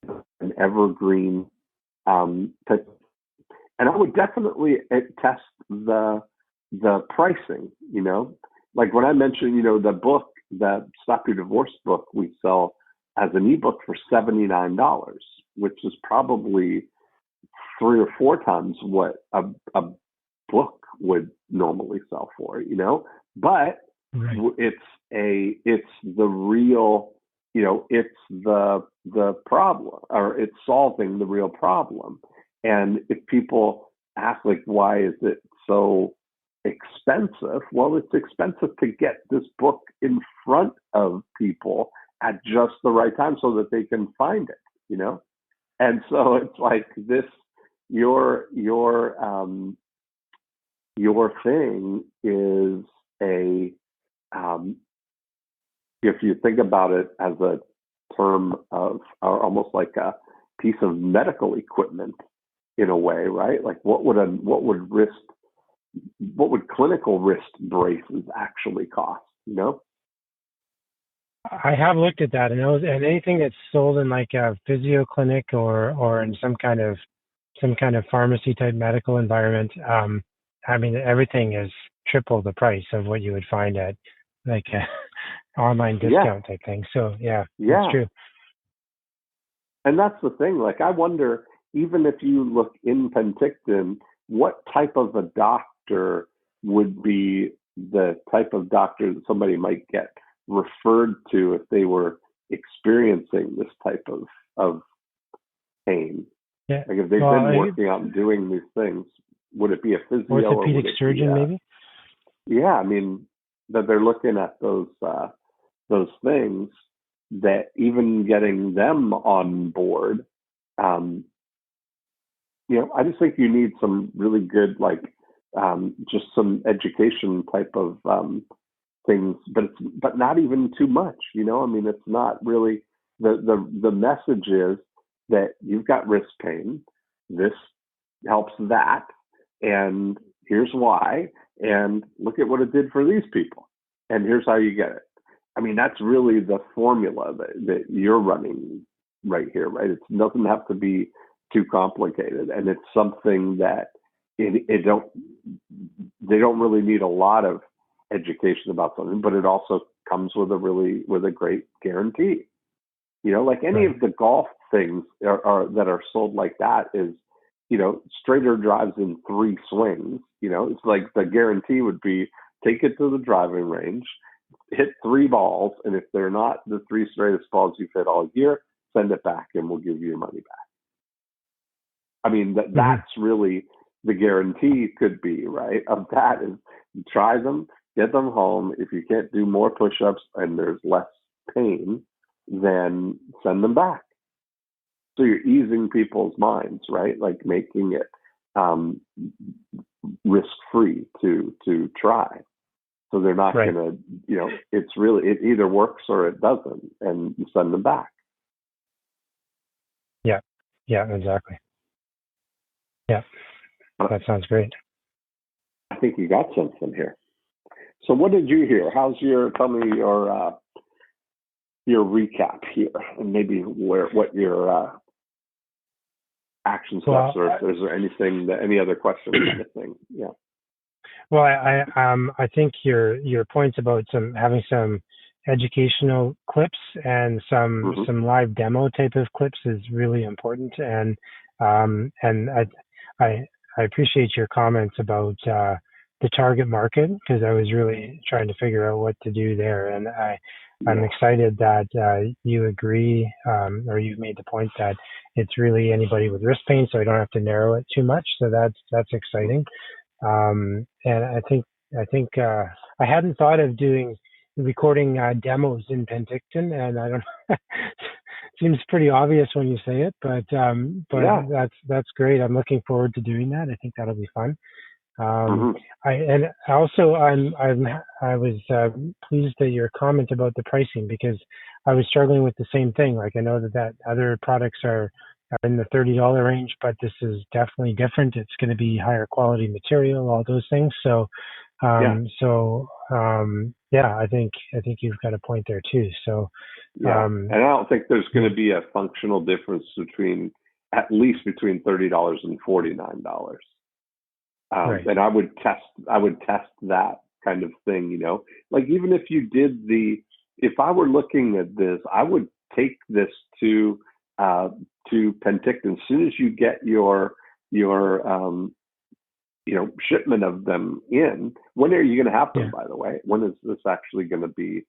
be an evergreen type. And I would definitely test the pricing, like when I mentioned, the book, the Stop Your Divorce book, we sell as an ebook for $79, which is probably 3 or 4 times what a book would normally sell for, but it's the real, it's the problem, or it's solving the real problem. And if people ask, like, why is it so expensive? Well, it's expensive to get this book in front of people at just the right time so that they can find it, And so it's like this, your thing is if you think about it as a term of, or almost like a piece of medical equipment in a way, right? Like what would clinical wrist braces actually cost, I have looked at that, and anything that's sold in like a physio clinic or in some kind of pharmacy type medical environment. I mean, everything is triple the price of what you would find at like a online Yeah, discount type thing. So yeah, that's yeah. true. And that's the thing. Like, I wonder, even if you look in Penticton, what type of a doctor would be the type of doctor that somebody might get referred to if they were experiencing this type of pain? Yeah. Like, if they've Well, been working out and doing these things, would it be a physio or would orthopedic it be surgeon maybe. yeah, I mean, that they're looking at those things, that even getting them on board, um, I just think you need some really good, like, just some education type of things, but not even too much. I mean, it's not really the message is that you've got wrist pain. This helps that, and here's why. And look at what it did for these people, and here's how you get it. I mean, that's really the formula that you're running right here, right? It doesn't have to be too complicated, and it's something that it don't they don't really need a lot of education about something, but it also comes with a great guarantee. Like any Right. of the golf things that are sold like that is, straighter drives in 3 swings. It's like the guarantee would be take it to the driving range, hit 3 balls, and if they're not the 3 straightest balls you've hit all year, send it back and we'll give you your money back. I mean, Hmm. that's really the guarantee could be, right? Of that is try them, get them home. If you can't do more push-ups and there's less pain, then send them back. So you're easing people's minds, right? Like making it um, risk-free to try. So they're not Right. gonna, it's really, it either works or it doesn't, and you send them back. Yeah. Yeah. Exactly. Yeah. That sounds great. I think you got something here. So what did you hear? Tell me your recap here, and maybe what your action steps, Well, or if there's any other questions kind of thing. Yeah. well, I think your points about having some educational clips and Hmm. some live demo type of clips is really important, and I I appreciate your comments about the target market because I was really trying to figure out what to do there, and I'm Yeah. excited that you agree, or you've made the point that it's really anybody with wrist pain, so I don't have to narrow it too much. So that's exciting. And I think I hadn't thought of doing recording demos in Penticton, and I don't. Seems pretty obvious when you say it, but Yeah. that's great. I'm looking forward to doing that. I think that'll be fun. Um, Hmm. and also I was pleased at your comment about the pricing because I was struggling with the same thing. Like I know that other products are in the $30 range, but this is definitely different. It's going to be higher quality material, all those things. So Yeah. yeah, I think you've got a point there too. So Yeah. um, And I don't think there's going yeah, to be a functional difference at least between $30 and $49. right. And I would test that kind of thing. Like, even if you did if I were looking at this, I would take this uh, to Penticton as soon as you get your shipment of them in. When are you going to have them, Yeah. by the way? When is this actually going to be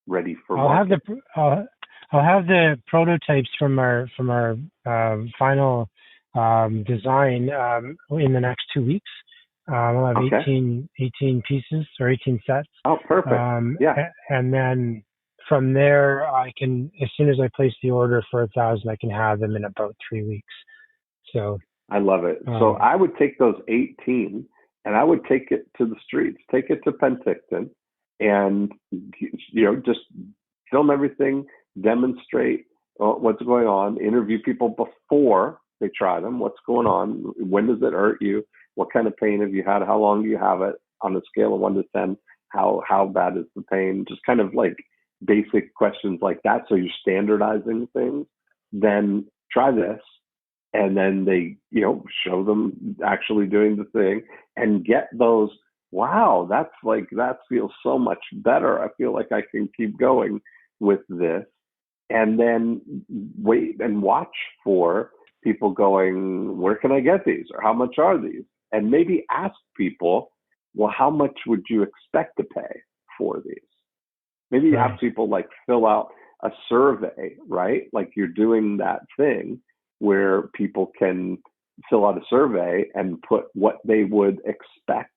ready for I'll have market? I'll have the prototypes from our final design in the next 2 weeks. I'll have Okay. 18 pieces or 18 sets, Oh, perfect. Yeah, and then from there I can, as soon as I place the order for 1,000, I can have them in about 3 weeks. So I love it. So um, I would take those 18 and I would take it to the streets, take it to Penticton, and just film everything, demonstrate what's going on, interview people before they try them. What's going on? When does it hurt you? What kind of pain have you had? How long do you have it? On a scale of 1 to 10, how bad is the pain? Just kind of like basic questions like that, so you're standardizing things, then try this. And then they, show them actually doing the thing and get those, wow, that feels so much better. I feel like I can keep going with this. And then wait and watch for people going, where can I get these? Or how much are these? And maybe ask people, well, how much would you expect to pay for these? Maybe you have people like fill out a survey, right? Like you're doing that thing where people can fill out a survey and put what they would expect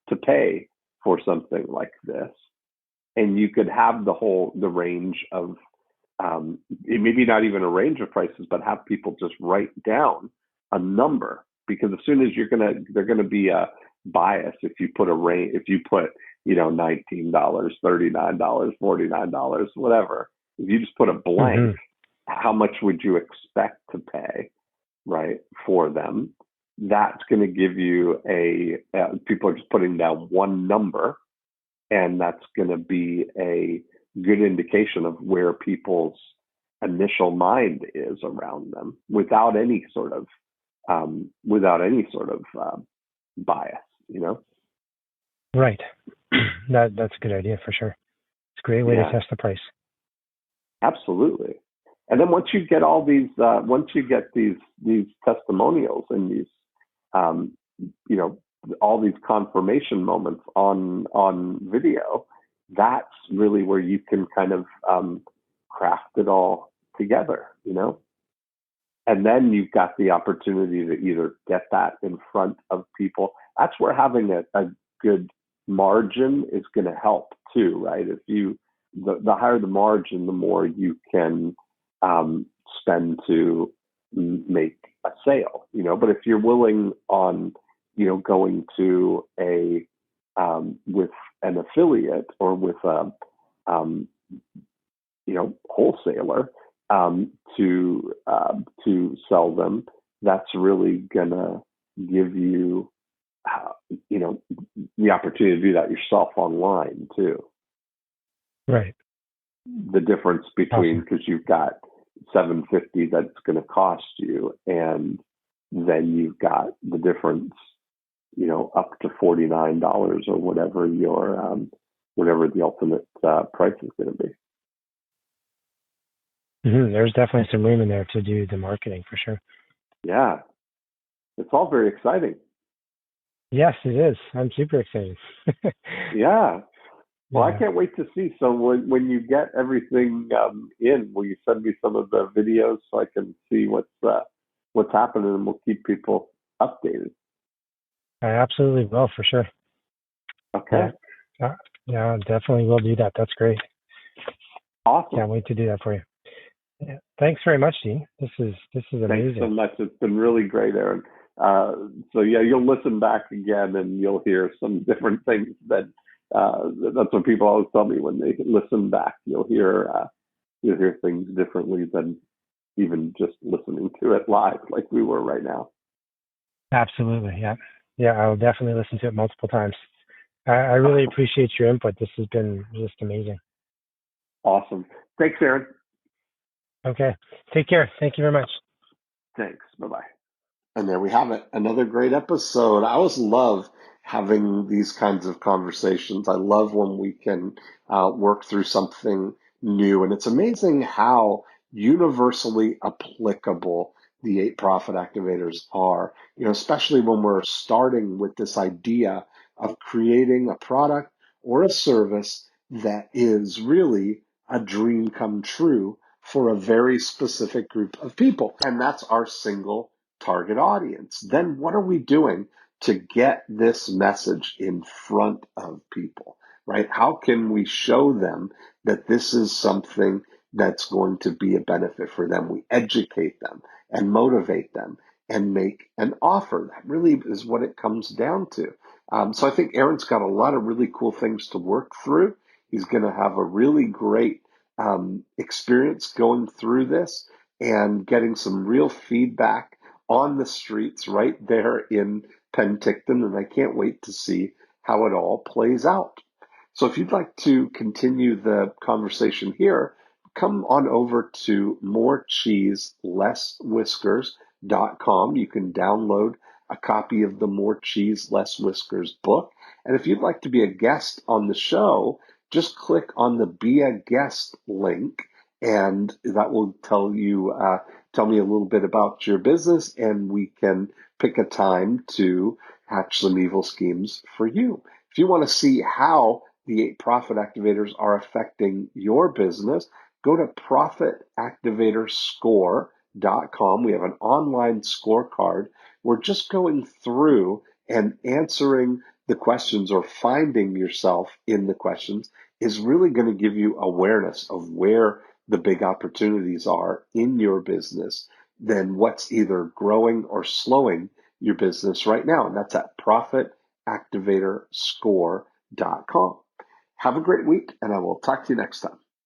to pay for something like this. And you could have the range of, maybe not even a range of prices, but have people just write down a number, because as soon as they're gonna be a bias if you put a range, if you put, $19, $39, $49, whatever. If you just put a blank, how much would you expect to pay, right, for them? That's going to give you people are just putting down one number, and that's going to be a good indication of where people's initial mind is around them without any sort of bias, Right. That's a good idea for sure. It's a great way to test the price. Absolutely. And then once you get these testimonials and these, all these confirmation moments on video, that's really where you can kind of craft it all together, And then you've got the opportunity to either get that in front of people. That's where having a good margin is going to help too, right? If the higher the margin, the more you can spend to make a sale, But if you're willing on, going to a with an affiliate or with a wholesaler to sell them, that's really gonna give you the opportunity to do that yourself online too. Right. The difference between, because you've got $750 that's going to cost you, and then you've got the difference, up to $49 or whatever whatever the ultimate price is going to be. There's definitely some room in there to do the marketing for sure. Yeah, it's all very exciting. Yes, it is. I'm super excited. Yeah. Well, I can't wait to see. So when you get everything in, will you send me some of the videos so I can see what's happening, and we'll keep people updated? I absolutely will, for sure. Okay. Yeah, definitely will do that. That's great. Awesome. Can't wait to do that for you. Yeah. Thanks very much, Dean. This is amazing. Thanks so much. It's been really great, Aaron. So yeah, you'll listen back again and you'll hear some different things that that's what people always tell me when they listen back. You'll hear things differently than even just listening to it live like we were right now. Absolutely. Yeah, I'll definitely listen to it multiple times. I really appreciate your input. This has been just amazing. Awesome. Thanks, Aaron. Okay. Take care. Thank you very much. Thanks. Bye-bye. And there we have it. Another great episode. I always love having these kinds of conversations. I love when we can work through something new. And it's amazing how universally applicable the 8 profit activators are, especially when we're starting with this idea of creating a product or a service that is really a dream come true for a very specific group of people. And that's our single target audience. Then what are we doing to get this message in front of people, right? How can we show them that this is something that's going to be a benefit for them? We educate them and motivate them and make an offer. That really is what it comes down to. So I think Aaron's got a lot of really cool things to work through. He's going to have a really great experience going through this and getting some real feedback on the streets right there in Penticton, and I can't wait to see how it all plays out. So if you'd like to continue the conversation here, come on over to morecheeselesswhiskers.com. You can download a copy of the More Cheese Less Whiskers book. And if you'd like to be a guest on the show, just click on the Be a Guest link, and that will tell me a little bit about your business, and we can pick a time to hatch some evil schemes for you. If you want to see how the 8 profit activators are affecting your business, go to profitactivatorscore.com. We have an online scorecard. We're just going through and answering the questions, or finding yourself in the questions is really going to give you awareness of where the big opportunities are in your business, than what's either growing or slowing your business right now. And that's at profitactivatorscore.com. Have a great week, and I will talk to you next time.